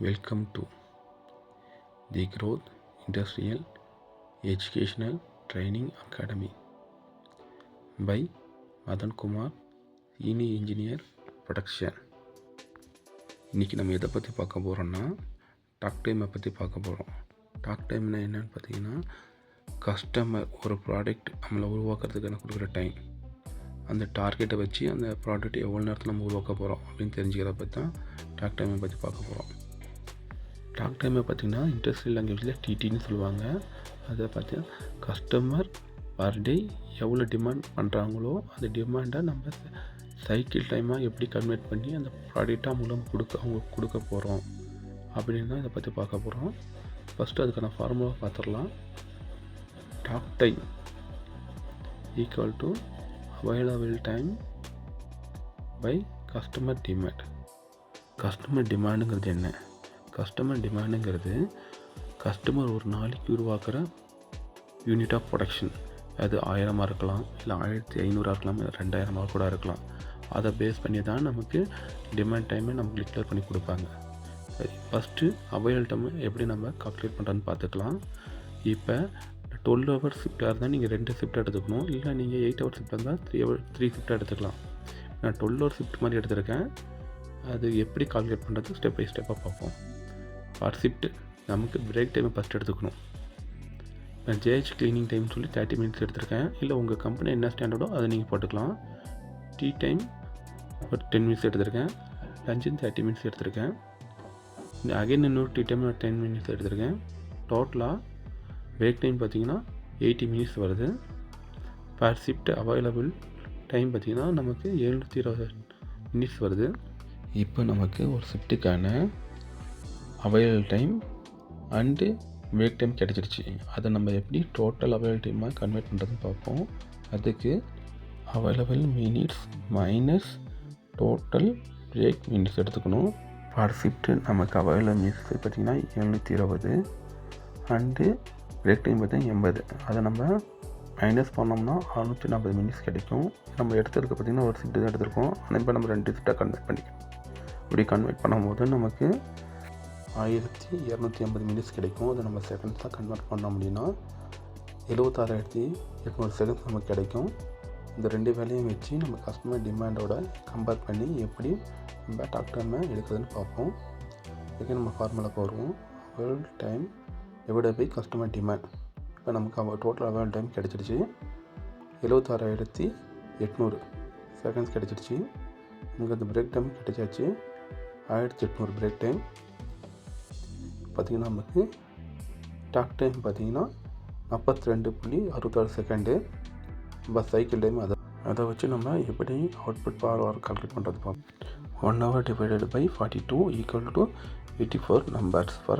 Welcome to the Growth Industrial Educational Training Academy by Madan Kumar, Senior Engineer Production. இன்றைக்கி நம்ம எதை பற்றி பார்க்க போகிறோன்னா டாக் டைமை பற்றி பார்க்க போகிறோம். டாக் டைம்னா என்னென்னு பார்த்தீங்கன்னா, கஸ்டமர் ஒரு ப்ராடக்ட் நம்மளை உருவாக்குறதுக்கு கொடுக்குற டைம், அந்த டார்கெட்டை வச்சு அந்த ப்ராடக்ட் எவ்வளோ நேரத்தில் நம்ம உருவாக்க போகிறோம் அப்படின்னு தெரிஞ்சுக்கிறத பற்றி தான் டாக் டைமை பற்றி பார்க்க போகிறோம். டாக் டைமை பார்த்திங்கன்னா இண்டஸ்ட்ரியல் லாங்குவேஜில் டிடின்னு சொல்லுவாங்க. அதை பார்த்தீங்கன்னா கஸ்டமர் பர் டே எவ்வளோ டிமாண்ட் பண்ணுறாங்களோ அந்த டிமாண்டை நம்ம சைக்கிள் டைமாக எப்படி கன்வெர்ட் பண்ணி அந்த ப்ராடக்டாக அவங்க கொடுக்க போகிறோம் அப்படின்னு தான் இதை பற்றி பார்க்க போகிறோம். ஃபஸ்ட்டு அதுக்கான ஃபார்முலா பார்த்துடலாம். Talk time equal to available time by customer demand. Customer டிமாண்டுங்கிறது என்ன? கஸ்டமர் டிமாண்டுங்கிறது கஸ்டமர் ஒரு நாளைக்கு உருவாக்குற யூனிட் ஆஃப் ப்ரொடக்ஷன். அது 1000 இருக்கலாம், இல்லை 1500 இருக்கலாம், இல்லை 2000 கூட இருக்கலாம். அதை பேஸ் பண்ணி தான் நமக்கு டிமாண்ட் டைமை நமக்கு டிக்ளேர் பண்ணி கொடுப்பாங்க. சரி, ஃபஸ்ட்டு அவைலபிள் டைம் எப்படி நம்ம கால்குலேட் பண்ணுறதுன்னு பார்த்துக்கலாம். இப்போ 12 ஹவர் ஷிஃப்டாக இருந்தால் நீங்கள் 2 ஷிஃப்ட் எடுத்துக்கணும், இல்லை நீங்கள் 8 ஹவர் ஷிஃப்டாக இருந்தால் 3 ஷிஃப்டாக எடுத்துக்கலாம். நான் 12 ஹவர் ஷிஃப்ட் மாதிரி எடுத்திருக்கேன். அது எப்படி கால்குலேட் பண்ணுறது ஸ்டெப் பை ஸ்டெப்பாக பார்ப்போம். பர் ஷிஃப்ட் நமக்கு பிரேக் டைமை ஃபஸ்ட் எடுத்துக்கணும். நான் ஜேஹெச் க்ளீனிங் டைம் சொல்லி 30 மினிட்ஸ் எடுத்திருக்கேன். இல்லை உங்கள் கம்பெனி என்ன ஸ்டாண்டர்டோ அதை நீங்கள் போட்டுக்கலாம். டீ டைம் ஒரு 10 மினிட்ஸ் எடுத்திருக்கேன். லஞ்சுன்னு 30 மினிட்ஸ் எடுத்திருக்கேன். அகைன் இன்னொரு டீ டைம் ஒரு 10 மினிட்ஸ் எடுத்திருக்கேன். டோட்டலாக பிரேக் டைம் பார்த்திங்கன்னா 80 மினிட்ஸ் வருது. பர் ஷிஃப்ட் அவைலபிள் டைம் பார்த்திங்கன்னா நமக்கு 720 மினிட்ஸ் வருது. இப்போ நமக்கு ஒரு ஷிஃப்ட்டுக்கான available time and break time கிடச்சிருச்சு. அதை நம்ம எப்படி டோட்டல் அவைலபிள் டைமாக கன்வெர்ட் பண்ணுறதுன்னு பார்ப்போம். அதுக்கு available minutes minus total break minutes எடுத்துக்கணும். பர் ஷிஃப்ட் நமக்கு அவைலபிள் மினிட்ஸ் பார்த்திங்கன்னா 720 அண்டு பிரேக் டைம் பார்த்திங்கன்னா 80. அதை நம்ம மைனஸ் பண்ணோம்னா 640 மினிட்ஸ் கிடைக்கும். நம்ம எடுத்துருக்க பார்த்திங்கன்னா ஒரு ஷிஃப்ட்டு தான் எடுத்திருக்கோம். ஆனால் இப்போ நம்ம 2 ஷிஃப்ட்டாக கன்வெர்ட் பண்ணிக்கணும். இப்படி கன்வெர்ட் பண்ணும்போது நமக்கு 1250 மினிட்ஸ் கிடைக்கும். அதை நம்ம செகண்ட்ஸ் தான் கன்வெர்ட் பண்ணோம் அப்படின்னா 76,800 செகண்ட்ஸ் நமக்கு கிடைக்கும். இந்த 2 வேலையும் வச்சு நம்ம கஸ்டமர் டிமாண்டோட கம்பேர் பண்ணி எப்படி நம்ம டாக் டைமை எடுக்கிறதுன்னு பார்ப்போம். இதுக்கு நம்ம ஃபார்முலாக்கு வருவோம். Available time divided by customer demand. இப்போ நமக்கு டோட்டல் அவைலபிள் டைம் கிடச்சிடுச்சு. 76,800 செகண்ட்ஸ் கிடச்சிடுச்சு. நமக்கு அந்த பிரேக் டைம் கிடச்சாச்சு 1800 பிரேக் டைம். பார்த்திங்கன்னா நமக்கு டாக் டைம் பார்த்திங்கன்னா 42.66 செகண்டு. பஸ் சைக்கிள் டைம் அதை வச்சு நம்ம எப்படி அவுட்புட் பவர் கால்குலேட் பண்ணுறது பார்ப்போம். 1 hour divided by 42 equal to 84 numbers for